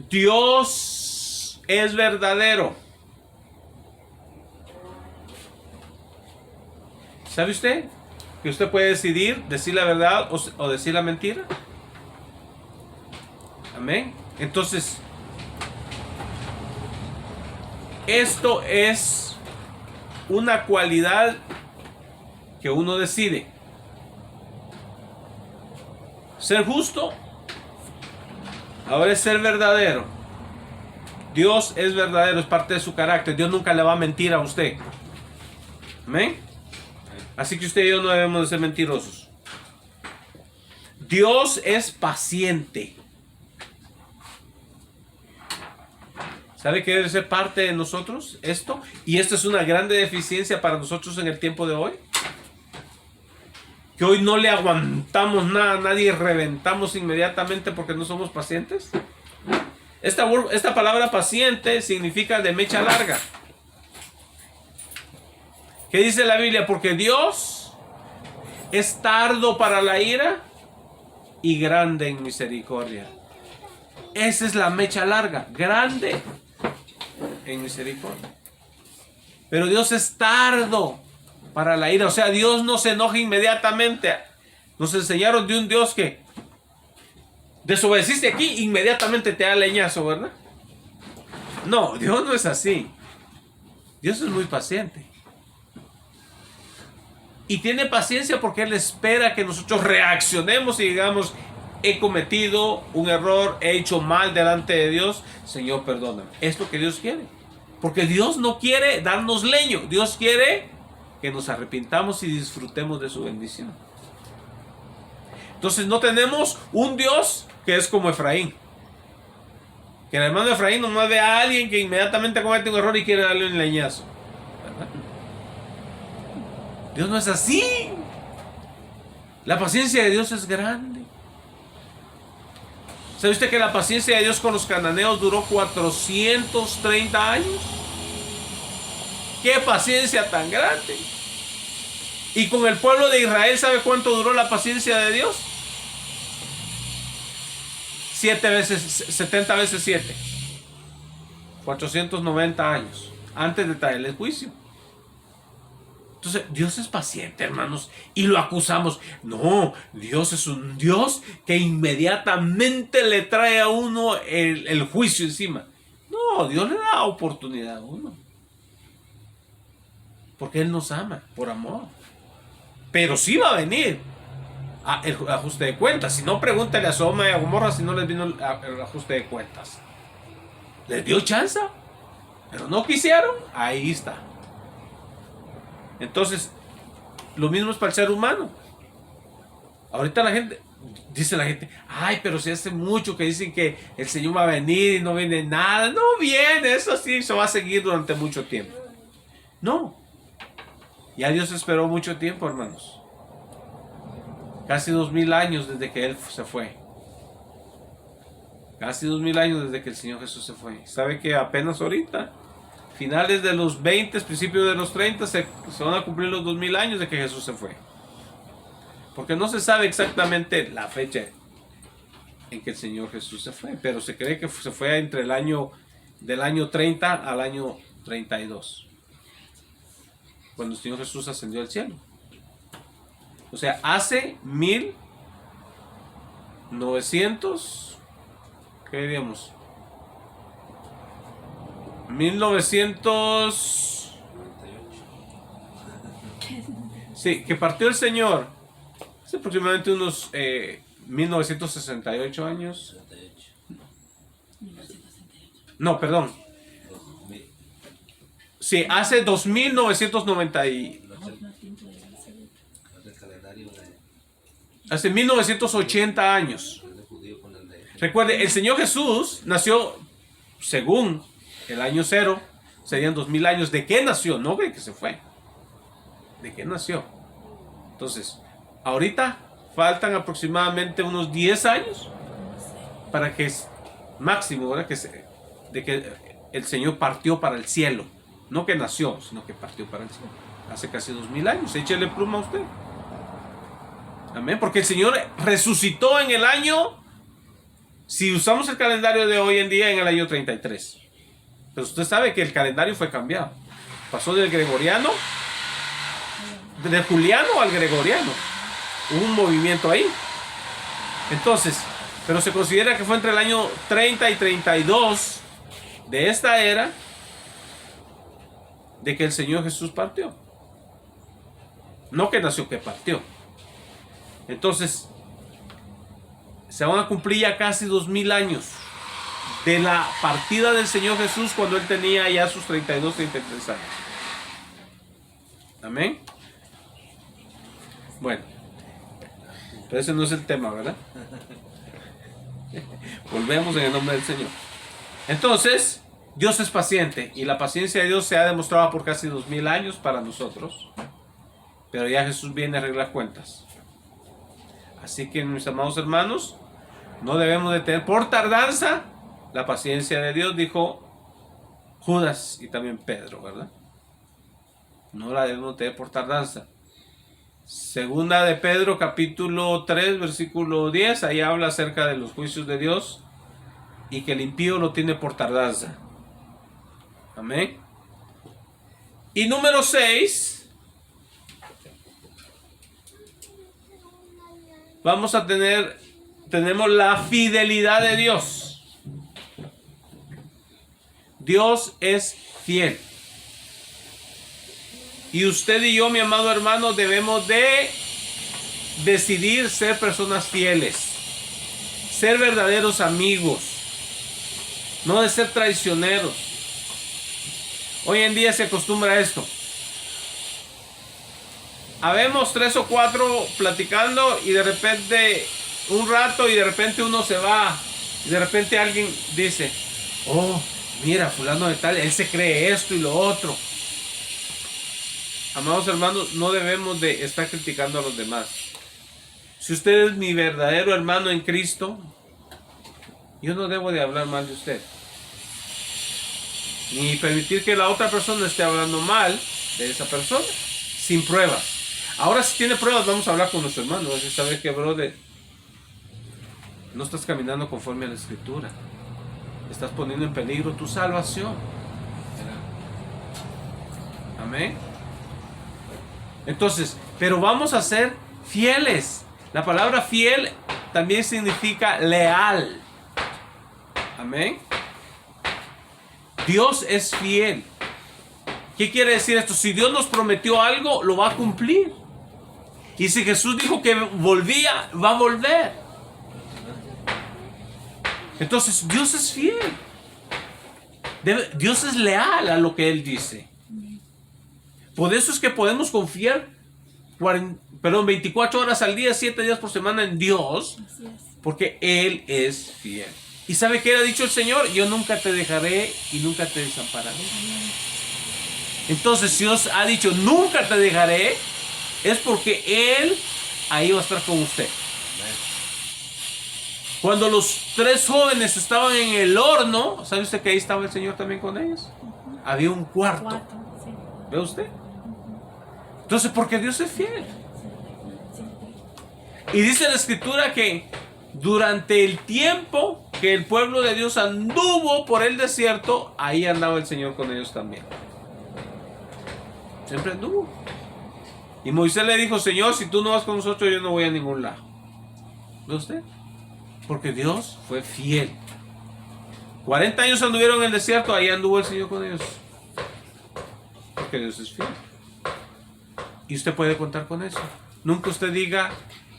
Dios es verdadero. ¿Sabe usted que usted puede decidir decir la verdad o decir la mentira? Amén. Entonces, esto es una cualidad que uno decide. Ser justo, ahora es ser verdadero. Dios es verdadero, es parte de su carácter. Dios nunca le va a mentir a usted. Amén. Así que usted y yo no debemos de ser mentirosos. Dios es paciente. ¿Sabe qué debe ser parte de nosotros? Esto. Y esto es una grande deficiencia para nosotros en el tiempo de hoy. Que hoy no le aguantamos nada a nadie y reventamos inmediatamente porque no somos pacientes. Esta palabra paciente significa de mecha larga. ¿Qué dice la Biblia? Porque Dios es tardo para la ira y grande en misericordia. Esa es la mecha larga, grande en misericordia. Pero Dios es tardo para la ira. O sea, Dios no se enoja inmediatamente. Nos enseñaron de un Dios que desobedeciste aquí, inmediatamente te da leñazo, ¿verdad? No, Dios no es así. Dios es muy paciente. Y tiene paciencia porque Él espera que nosotros reaccionemos y digamos, he cometido un error, he hecho mal delante de Dios. Señor, perdóname. Es lo que Dios quiere. Porque Dios no quiere darnos leño. Dios quiere que nos arrepintamos y disfrutemos de su bendición. Entonces no tenemos un Dios que es como Efraín. Que el hermano Efraín nomás ve a alguien que inmediatamente comete un error y quiere darle un leñazo. ¿Verdad? Dios no es así. La paciencia de Dios es grande. ¿Sabe usted que la paciencia de Dios con los cananeos duró 430 años? ¡Qué paciencia tan grande! Y con el pueblo de Israel, ¿sabe cuánto duró la paciencia de Dios? 70 veces 7. 490 años. Antes de traerle el juicio. Entonces, Dios es paciente, hermanos. Y lo acusamos. No, Dios es un Dios que inmediatamente le trae a uno el juicio encima. No, Dios le da oportunidad a uno. Porque Él nos ama, por amor. Pero sí va a venir el ajuste de cuentas. Si no, pregúntale a Sodoma y a Gomorra si no les vino el ajuste de cuentas. Les dio chance, pero no quisieron. Ahí está. Entonces, lo mismo es para el ser humano. Ahorita dice la gente, ay, pero si hace mucho que dicen que el Señor va a venir y no viene nada. No viene, eso sí, se va a seguir durante mucho tiempo. No. Ya Dios esperó mucho tiempo, hermanos. Casi 2000 años desde que Él se fue. Casi 2000 años desde que el Señor Jesús se fue. ¿Sabe que apenas ahorita? Finales de los 20, principios de los 30, se van a cumplir los 2000 años de que Jesús se fue. Porque no se sabe exactamente la fecha en que el Señor Jesús se fue, pero se cree que se fue entre del año 30 al año 32, cuando el Señor Jesús ascendió al cielo. O sea, hace 1900, ¿qué diríamos? 1900. Sí, que partió el Señor hace aproximadamente unos 1968 años. No, perdón. Sí, hace 2990 hace 1980 años. Recuerde, el Señor Jesús nació según el año 0, serían 2000 años. ¿De qué nació? No de que se fue. ¿De qué nació? Entonces, ahorita faltan aproximadamente unos 10 años para que es máximo, ¿verdad? De que el Señor partió para el cielo. No que nació, sino que partió para el cielo. Hace casi 2000 años. Échele pluma a usted. Amén. Porque el Señor resucitó en el año, si usamos el calendario de hoy en día, en el año 33. Pero usted sabe que el calendario fue cambiado. Pasó del gregoriano, del juliano al gregoriano. Hubo un movimiento ahí. Entonces, pero se considera que fue entre el año 30 y 32 de esta era de que el Señor Jesús partió. No que nació, que partió. Entonces, se van a cumplir ya casi 2000 años de la partida del Señor Jesús cuando Él tenía ya sus 32, 33 años. Amén. Bueno, pero ese no es el tema, ¿verdad? Volvemos en el nombre del Señor. Entonces, Dios es paciente y la paciencia de Dios se ha demostrado por casi 2000 años para nosotros. Pero ya Jesús viene a arreglar cuentas. Así que, mis amados hermanos, no debemos de tener por tardanza la paciencia de Dios, dijo Judas y también Pedro, ¿verdad? No la debemos tener por tardanza. Segunda de Pedro, capítulo 3, versículo 10, ahí habla acerca de los juicios de Dios y que el impío lo tiene por tardanza. Amén. Y número 6, tenemos la fidelidad de Dios. Dios es fiel. Y usted y yo, mi amado hermano, debemos de decidir ser personas fieles, ser verdaderos amigos, no de ser traicioneros. Hoy en día se acostumbra a esto. Habemos 3 o 4 platicando y de repente un rato y de repente uno se va y de repente alguien dice: oh, mira, fulano de tal, él se cree esto y lo otro. Amados hermanos, no debemos de estar criticando a los demás. Si usted es mi verdadero hermano en Cristo, yo no debo de hablar mal de usted, ni permitir que la otra persona esté hablando mal de esa persona sin pruebas. Ahora, si tiene pruebas, vamos a hablar con nuestro hermano. Vas a saber que, brother, no estás caminando conforme a la Escritura. Estás poniendo en peligro tu salvación. Amén. Entonces, pero vamos a ser fieles. La palabra fiel también significa leal. Amén. Dios es fiel. ¿Qué quiere decir esto? Si Dios nos prometió algo, lo va a cumplir. Y si Jesús dijo que volvía, va a volver. Entonces, Dios es fiel. Dios es leal a lo que Él dice. Por eso es que podemos confiar 24 horas al día, 7 días por semana en Dios, porque Él es fiel. ¿Y sabe qué ha dicho el Señor? Yo nunca te dejaré y nunca te desampararé. Entonces, si Dios ha dicho nunca te dejaré, es porque Él ahí va a estar con usted. Cuando los 3 jóvenes estaban en el horno, ¿sabe usted que ahí estaba el Señor también con ellos? Había un cuarto. ¿Ve usted? Entonces, porque Dios es fiel. Y dice la Escritura que durante el tiempo que el pueblo de Dios anduvo por el desierto, ahí andaba el Señor con ellos también. Siempre anduvo. Y Moisés le dijo: Señor, si tú no vas con nosotros, yo no voy a ningún lado. ¿Ve usted? Porque Dios fue fiel. 40 años anduvieron en el desierto, ahí anduvo el Señor con ellos. Porque Dios es fiel. Y usted puede contar con eso. Nunca usted diga,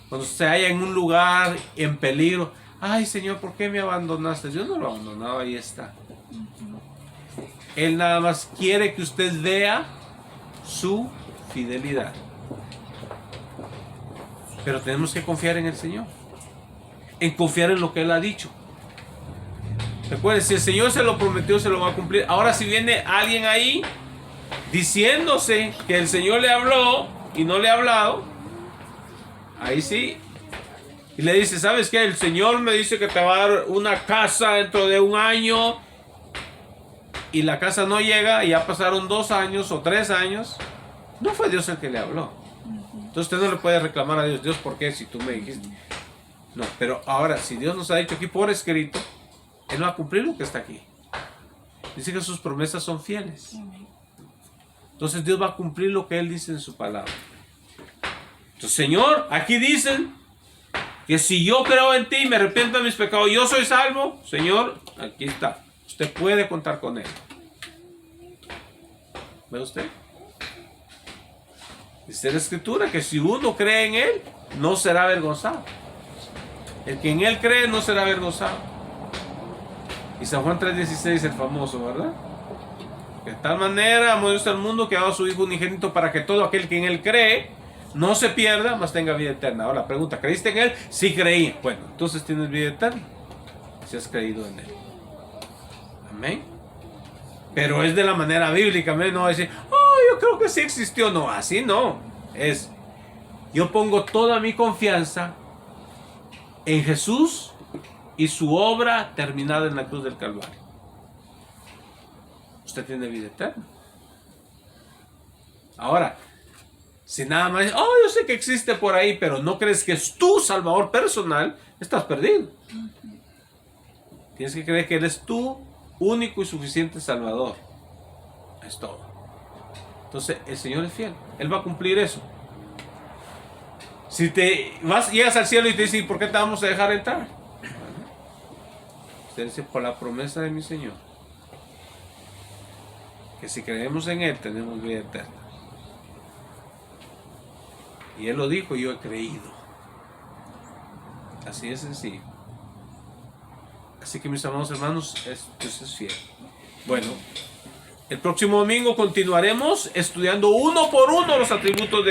cuando se haya en un lugar en peligro: ay, Señor, ¿por qué me abandonaste? Yo no lo abandonaba, ahí está. Él nada más quiere que usted vea su fidelidad. Pero tenemos que confiar en el Señor, en confiar en lo que Él ha dicho. Recuerde, si el Señor se lo prometió, se lo va a cumplir. Ahora, si viene alguien ahí diciéndose que el Señor le habló y no le ha hablado, ahí sí, y le dice: ¿sabes qué? El Señor me dice que te va a dar una casa dentro de 1 año, y la casa no llega, y ya pasaron 2 años o 3 años. No fue Dios el que le habló. Entonces usted no le puede reclamar a Dios: Dios, ¿por qué? Si tú me dijiste. No, pero ahora, si Dios nos ha dicho aquí por escrito, Él va a cumplir lo que está aquí. Dice que sus promesas son fieles. Entonces Dios va a cumplir lo que Él dice en su palabra. Entonces, Señor, aquí dicen que si yo creo en ti y me arrepiento de mis pecados, yo soy salvo. Señor, aquí está. Usted puede contar con Él. ¿Ve usted? Dice la Escritura que si uno cree en Él, no será avergonzado. El que en Él cree no será avergonzado. Y San Juan 3:16, el famoso, ¿verdad? De tal manera amó Dios al mundo que ha dado a su Hijo unigénito para que todo aquel que en Él cree no se pierda, mas tenga vida eterna. Ahora la pregunta: ¿creíste en Él? Sí, creí. Bueno, entonces tienes vida eterna si has creído en Él. Amén. Pero es de la manera bíblica. Amén. No va a decir: oh, yo creo que sí existió. No, así no. Es: yo pongo toda mi confianza en Jesús y su obra terminada en la cruz del Calvario. Usted tiene vida eterna. Ahora, si nada más, oh, yo sé que existe por ahí, pero no crees que es tu Salvador personal, estás perdido. Tienes que creer que Él es tu único y suficiente Salvador. Es todo. Entonces, el Señor es fiel. Él va a cumplir eso. Si llegas al cielo y te dicen: ¿por qué te vamos a dejar entrar? Usted dice: por la promesa de mi Señor. que si creemos en Él tenemos vida eterna. Y Él lo dijo y yo he creído. Así de sencillo. Así que mis amados hermanos, Dios es fiel. Bueno, el próximo domingo continuaremos estudiando uno por uno los atributos de